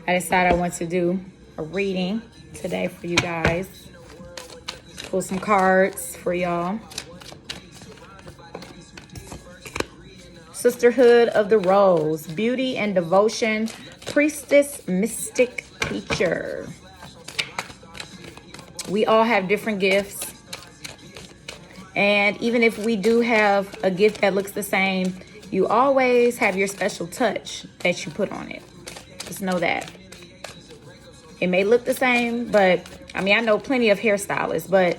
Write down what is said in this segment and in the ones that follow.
I decided I want to do a reading today for you guys. Pull some cards for y'all. Sisterhood of the Rose, beauty and devotion, priestess, mystic, teacher. We all have different gifts. And even if we do have a gift that looks the same, you always have your special touch that you put on it. Just know that. It may look the same, but I know plenty of hairstylists, but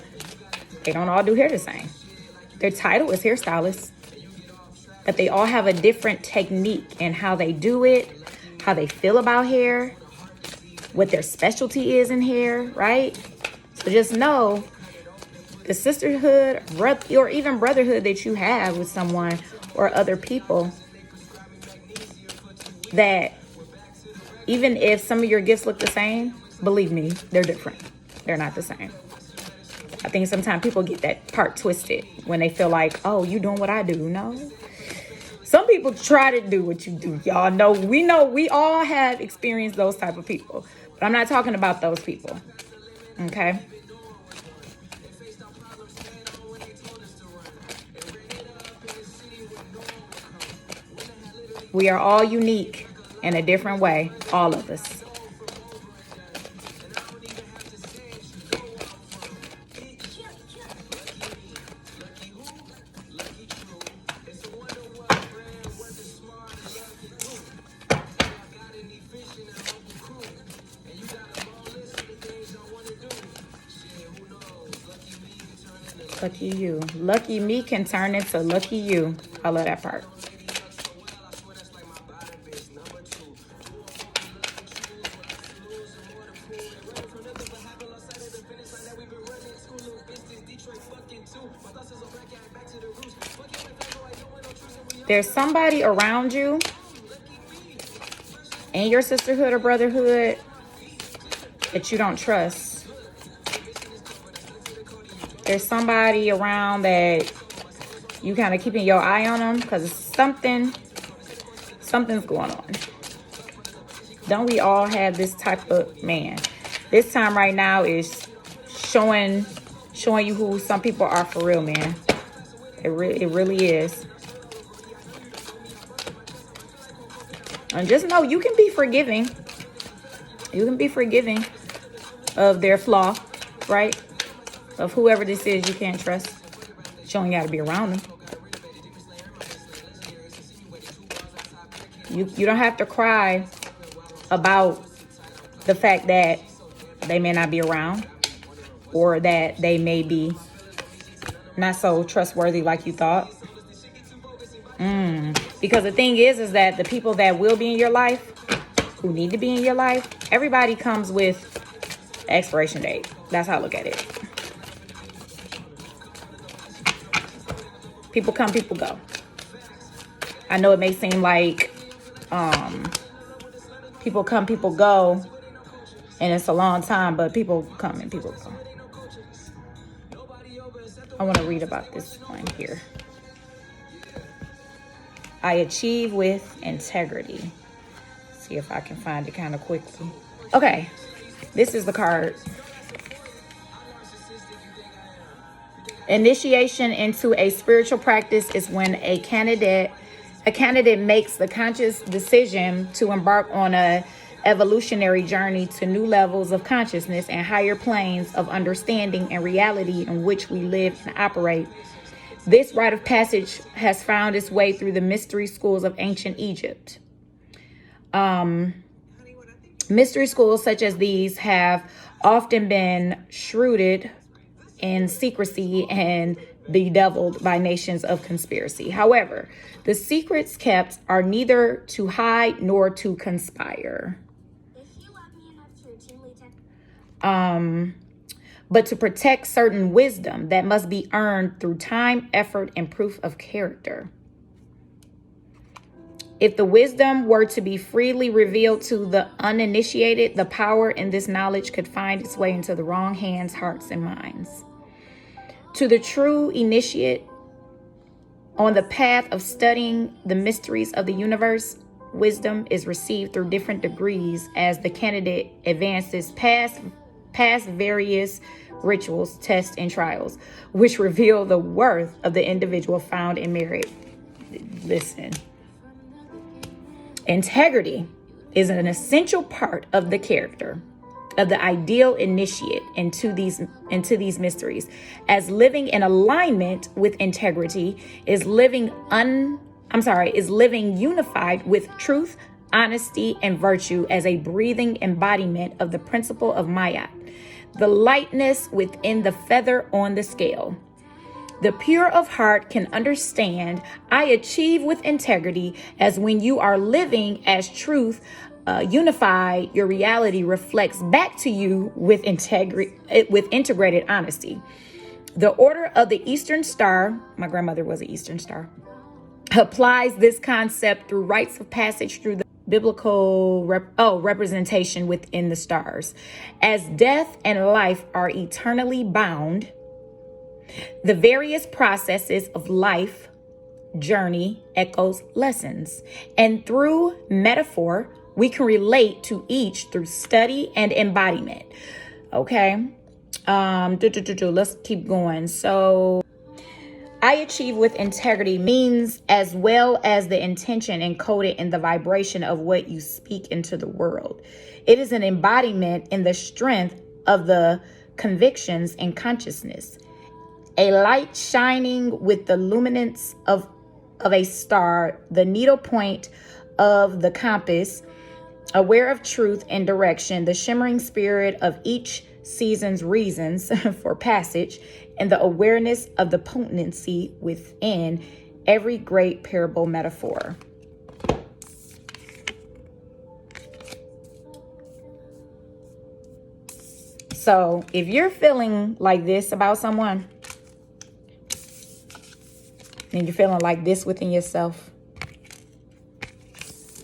they don't all do hair the same. Their title is hairstylist, but they all have a different technique in how they do it, how they feel about hair, what their specialty is in hair, right? So just know the sisterhood or even brotherhood that you have with someone or other people, that even if some of your gifts look the same, believe me, they're different. They're not the same. I think sometimes people get that part twisted when they feel like, oh, you doing what I do. No. Some people try to do what you do. Y'all know, we all have experienced those type of people. But I'm not talking about those people. Okay? We are all unique in a different way, all of us. Lucky you. Lucky me can turn into lucky you. I love that part. There's somebody around you in your sisterhood or brotherhood that you don't trust. There's somebody around that you kind of keeping your eye on them because something's going on. Don't we all have this type of man? This time right now is showing you who some people are for real, man. It really is. And just know you can be forgiving. You can be forgiving of their flaw, right? Of whoever this is you can't trust. You only got to be around them. You don't have to cry about the fact that they may not be around or that they may be not so trustworthy like you thought. Because the thing is that the people that will be in your life, who need to be in your life, everybody comes with expiration date. That's how I look at it. People come, people go. I know it may seem like people come, people go, and it's a long time, but people come and people go. I want to read about this one here. I achieve with integrity. See if I can find it kind of quickly. Okay, this is the card. Initiation into a spiritual practice is when a candidate makes the conscious decision to embark on a evolutionary journey to new levels of consciousness and higher planes of understanding and reality in which we live and operate. This rite of passage has found its way through the mystery schools of ancient Egypt. Mystery schools such as these have often been shrouded in secrecy and bedeviled by nations of conspiracy. However, the secrets kept are neither to hide nor to conspire. But to protect certain wisdom that must be earned through time, effort, and proof of character. If the wisdom were to be freely revealed to the uninitiated, the power in this knowledge could find its way into the wrong hands, hearts, and minds. To the true initiate on the path of studying the mysteries of the universe, wisdom is received through different degrees as the candidate advances past various rituals, tests, and trials, which reveal the worth of the individual found in merit. Listen, integrity is an essential part of the character of the ideal initiate into these mysteries, as living in alignment with integrity is living unified with truth, honesty, and virtue as a breathing embodiment of the principle of Maya, the lightness within the feather on the scale. The pure of heart can understand I achieve with integrity as when you are living as truth unified, your reality reflects back to you with integrated honesty. The Order of the Eastern Star, my grandmother was an Eastern Star, applies this concept through rites of passage through the biblical representation within the stars. As death and life are eternally bound, the various processes of life journey echoes lessons, and through metaphor, we can relate to each through study and embodiment. Okay. Let's keep going. So I achieve with integrity means as well as the intention encoded in the vibration of what you speak into the world. It is an embodiment in the strength of the convictions and consciousness. A light shining with the luminance of a star, the needle point of the compass, aware of truth and direction, the shimmering spirit of each season's reasons for passage, and the awareness of the potency within every great parable metaphor. So if you're feeling like this about someone, and you're feeling like this within yourself,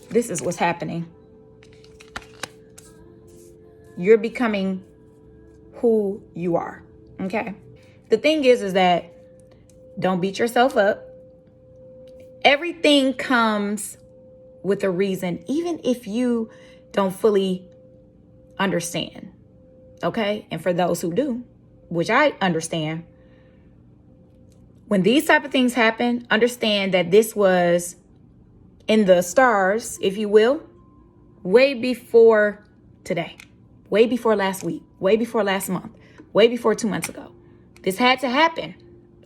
this is what's happening. You're becoming who you are. Okay. The thing is that don't beat yourself up. Everything comes with a reason, even if you don't fully understand. Okay. And for those who do, which I understand, when these type of things happen, understand that this was in the stars, if you will, way before today. Way before last week, way before last month, way before 2 months ago. This had to happen,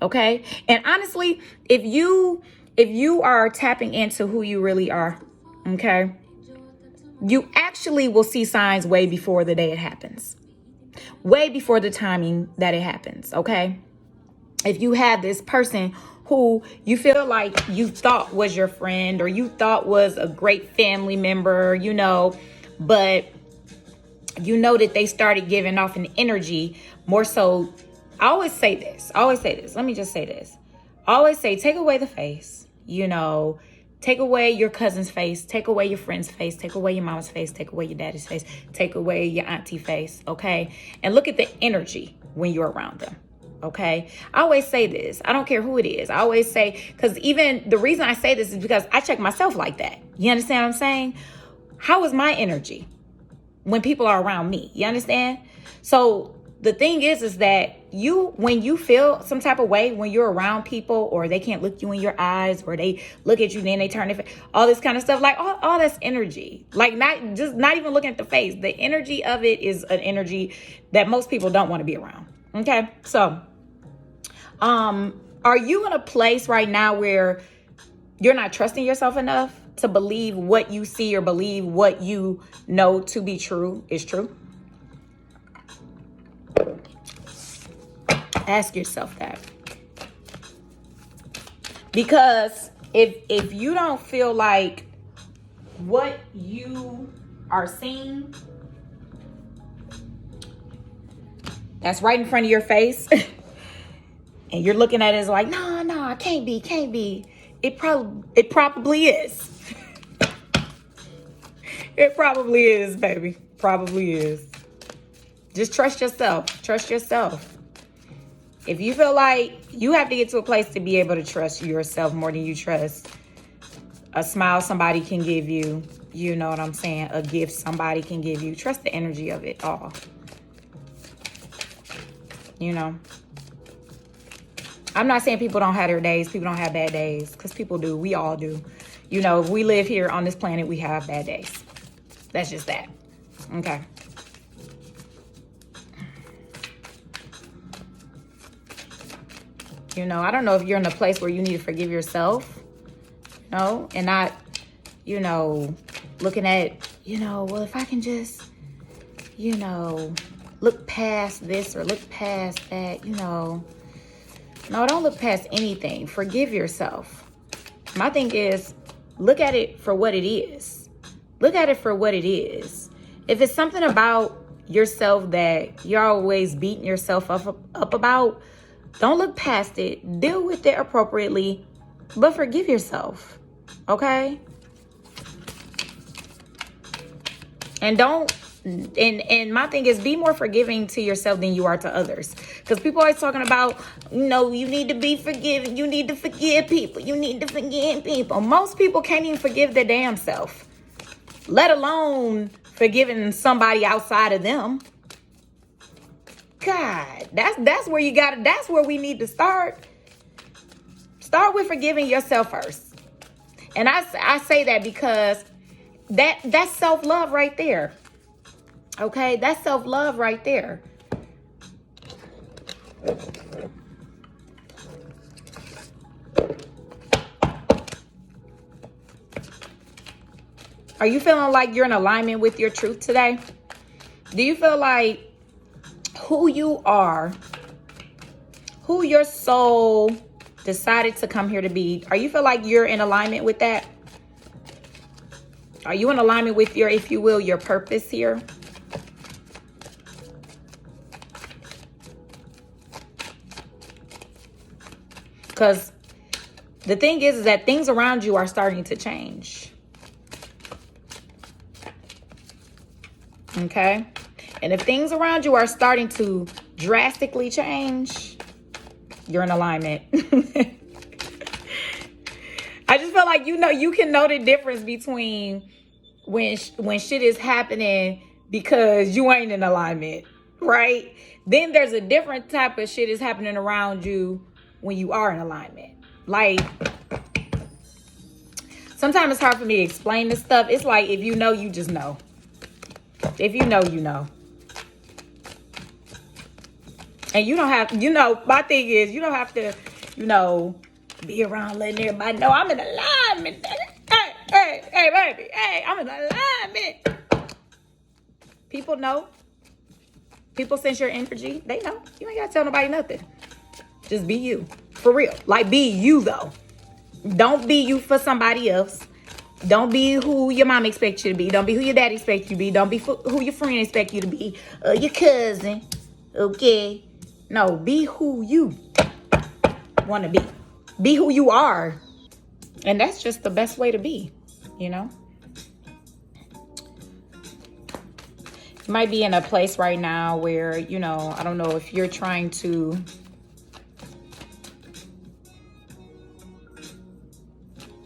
okay? And honestly, if you are tapping into who you really are, okay, you actually will see signs way before the day it happens, way before the timing that it happens, okay? If you have this person who you feel like you thought was your friend or you thought was a great family member, but you know that they started giving off an energy more so. I always say this. Let me just say this. I always say, take away the face, take away your cousin's face, take away your friend's face, take away your mama's face, take away your daddy's face, take away your auntie face. Okay. And look at the energy when you're around them. Okay. I always say this. I don't care who it is. I always say, because even the reason I say this is because I check myself like that. You understand what I'm saying? How is my energy when people are around me? You understand? So the thing is that when you feel some type of way, when you're around people or they can't look you in your eyes or they look at you, then they turn their face, all this kind of stuff, like all that's energy, like not even looking at the face. The energy of it is an energy that most people don't want to be around. Okay. So, are you in a place right now where you're not trusting yourself enough to believe what you see or believe what you know to be true is true? Ask yourself that. Because if you don't feel like what you are seeing that's right in front of your face and you're looking at it as like, no, I can't be. It probably is. It probably is, baby. Probably is. Just trust yourself. If you feel like you have to get to a place to be able to trust yourself more than you trust A smile somebody can give you. You know what I'm saying? A gift somebody can give you. Trust the energy of it all. You know? I'm not saying people don't have their days. People don't have bad days. Because people do. We all do. You know, if we live here on this planet, we have bad days. That's just that. Okay. You know, I don't know if you're in a place where you need to forgive yourself. You know, and not, you know, looking at, you know, well, if I can just, you know, look past this or look past that, you know. No, don't look past anything. Forgive yourself. My thing is, look at it for what it is. Look at it for what it is. If it's something about yourself that you're always beating yourself up about, don't look past it. Deal with it appropriately, but forgive yourself. Okay? And and my thing is, be more forgiving to yourself than you are to others. Because people are always talking about, you know, you need to be forgiving. You need to forgive people. You need to forgive people. Most people can't even forgive their damn self, let alone forgiving somebody outside of them. God, that's where you got it. That's where we need to start. Start with forgiving yourself first. And I say that because that's self-love right there. Okay, that's self-love right there. Are you feeling like you're in alignment with your truth today? Do you feel like who you are, who your soul decided to come here to be, are you feel like you're in alignment with that? Are you in alignment with your, if you will, your purpose here? Because the thing is that things around you are starting to change. Okay? And if things around you are starting to drastically change, you're in alignment. I just feel like, you know, you can know the difference between when shit is happening because you ain't in alignment, right? Then there's a different type of shit is happening around you when you are in alignment. Like, sometimes it's hard for me to explain this stuff. It's like, if you know, you just know. If you know, you know. And you don't have, you know, my thing is, you don't have to, you know, be around letting everybody know I'm in alignment. Hey, baby. Hey, I'm in alignment. People know. People sense your energy. They know. You ain't got to tell nobody nothing. Just be you. For real. Like, be you, though. Don't be you for somebody else. Don't be who your mom expects you to be. Don't be who your dad expects you to be. Don't be who your friend expects you to be. Your cousin. Okay? No, be who you want to be. Be who you are. And that's just the best way to be, you know? You might be in a place right now where, you know, I don't know if you're trying to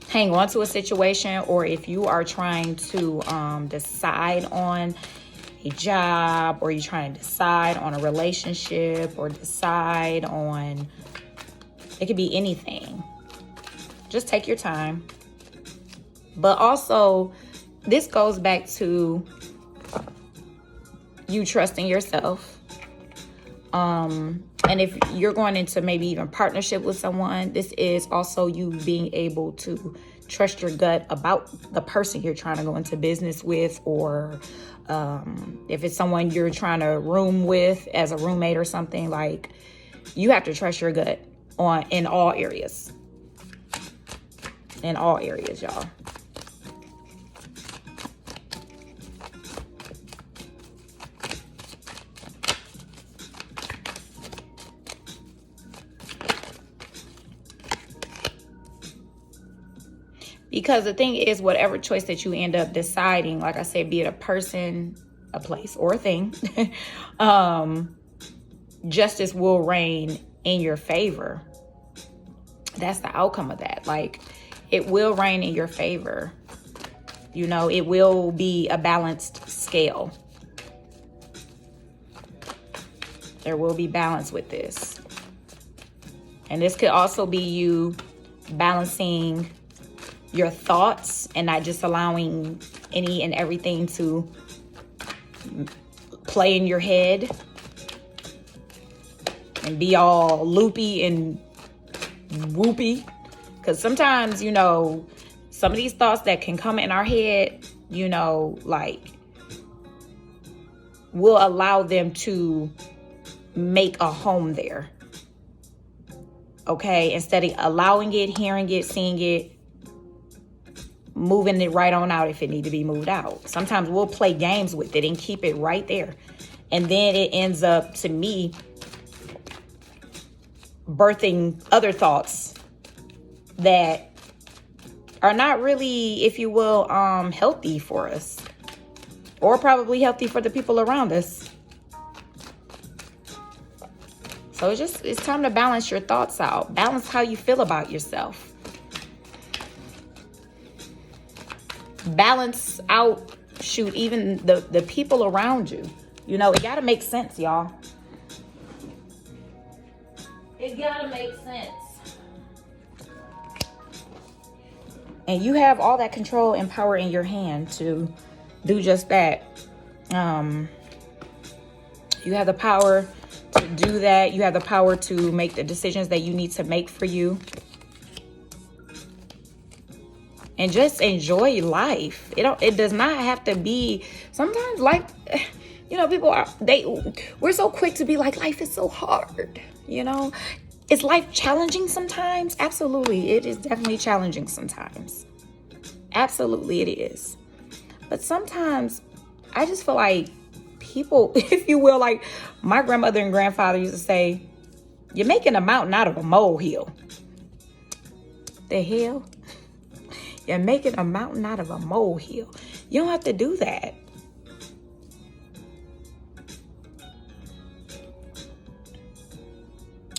hang on to a situation, or if you are trying to decide on a job, or you're trying to decide on a relationship, or decide on, it could be anything. Just take your time. But also, this goes back to you trusting yourself. And if you're going into maybe even partnership with someone, this is also you being able to trust your gut about the person you're trying to go into business with, or if it's someone you're trying to room with as a roommate or something. Like, you have to trust your gut in all areas. In all areas, y'all. Because the thing is, whatever choice that you end up deciding, like I said, be it a person, a place, or a thing, justice will reign in your favor. That's the outcome of that. Like, it will rain in your favor. You know, it will be a balanced scale. There will be balance with this. And this could also be you balancing your thoughts and not just allowing any and everything to play in your head and be all loopy and whoopy. Because sometimes, you know, some of these thoughts that can come in our head, you know, like, we'll allow them to make a home there. Okay? Instead of allowing it, hearing it, seeing it, moving it right on out if it need to be moved out. Sometimes we'll play games with it and keep it right there. And then it ends up, to me, birthing other thoughts that are not really, if you will, healthy for us, or probably healthy for the people around us. So it's time to balance your thoughts out. Balance how you feel about yourself. Balance out, shoot, even the people around you. You know, it gotta make sense, y'all. It gotta make sense. And you have all that control and power in your hand to do just that. You have the power to do that. You have the power to make the decisions that you need to make for you. And just enjoy life. It does not have to be, sometimes life, you know, we're so quick to be like, life is so hard, you know. Is life challenging sometimes? Absolutely. It is definitely challenging sometimes. Absolutely it is. But sometimes I just feel like people, if you will, like my grandmother and grandfather used to say, you're making a mountain out of a molehill. The hell? You're making a mountain out of a molehill. You don't have to do that.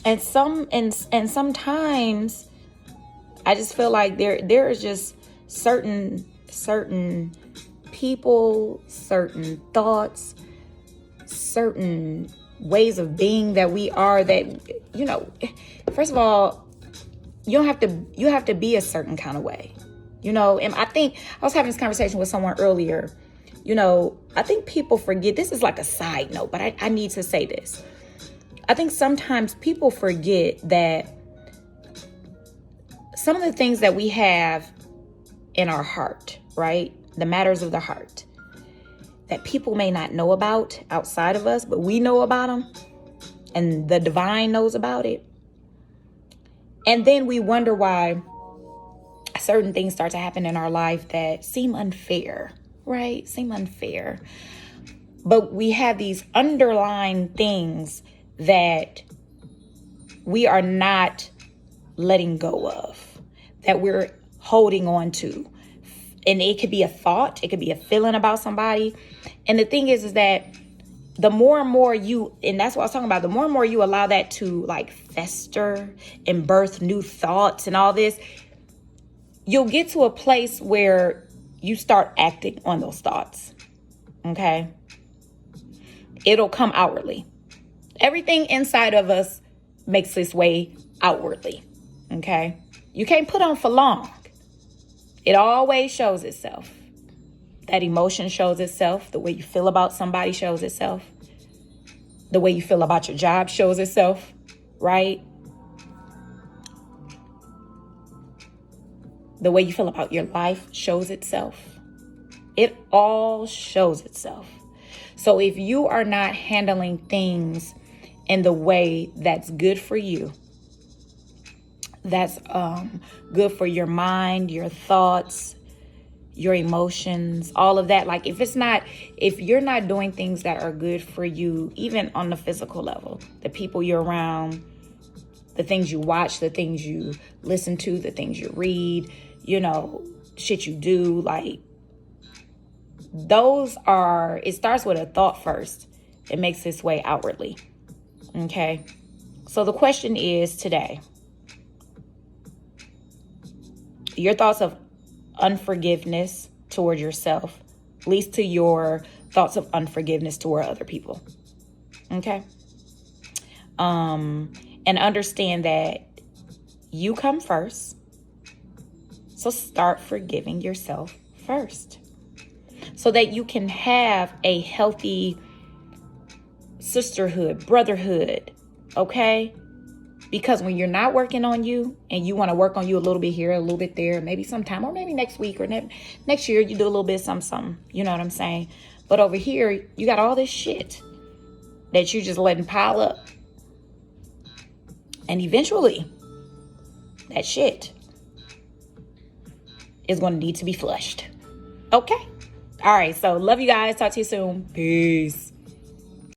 And sometimes I just feel like there is just certain people, certain thoughts, certain ways of being that we are, that, you know, first of all, you have to be a certain kind of way. You know, and I think I was having this conversation with someone earlier. You know, I think people forget, this is like a side note, but I need to say this. I think sometimes people forget that some of the things that we have in our heart, right? The matters of the heart that people may not know about outside of us, but we know about them, and the divine knows about it. And then we wonder why certain things start to happen in our life that seem unfair, right? Seem unfair. But we have these underlying things that we are not letting go of, that we're holding on to. And it could be a thought, it could be a feeling about somebody. And the thing is that the more and more and that's what I was talking about, the more and more you allow that to like fester and birth new thoughts and all this, you'll get to a place where you start acting on those thoughts. Okay? It'll come outwardly. Everything inside of us makes its way outwardly. Okay? You can't put on for long. It always shows itself. That emotion shows itself. The way you feel about somebody shows itself. The way you feel about your job shows itself. Right? The way you feel about your life shows itself. It all shows itself. So if you are not handling things in the way that's good for you, that's good for your mind, your thoughts, your emotions, all of that. Like if you're not doing things that are good for you, even on the physical level, the people you're around, the things you watch, the things you listen to, the things you read, you know, shit you do, like it starts with a thought first. It makes its way outwardly. Okay. So the question is today, your thoughts of unforgiveness toward yourself leads to your thoughts of unforgiveness toward other people. Okay? And understand that you come first. So start forgiving yourself first, so that you can have a healthy sisterhood, brotherhood, okay? Because when you're not working on you and you want to work on you a little bit here, a little bit there, maybe sometime, or maybe next week or next year, you do a little bit something, you know what I'm saying? But over here, you got all this shit that you're just letting pile up. And eventually, that shit is going to need to be flushed. Okay? All right, so love you guys. Talk to you soon. Peace.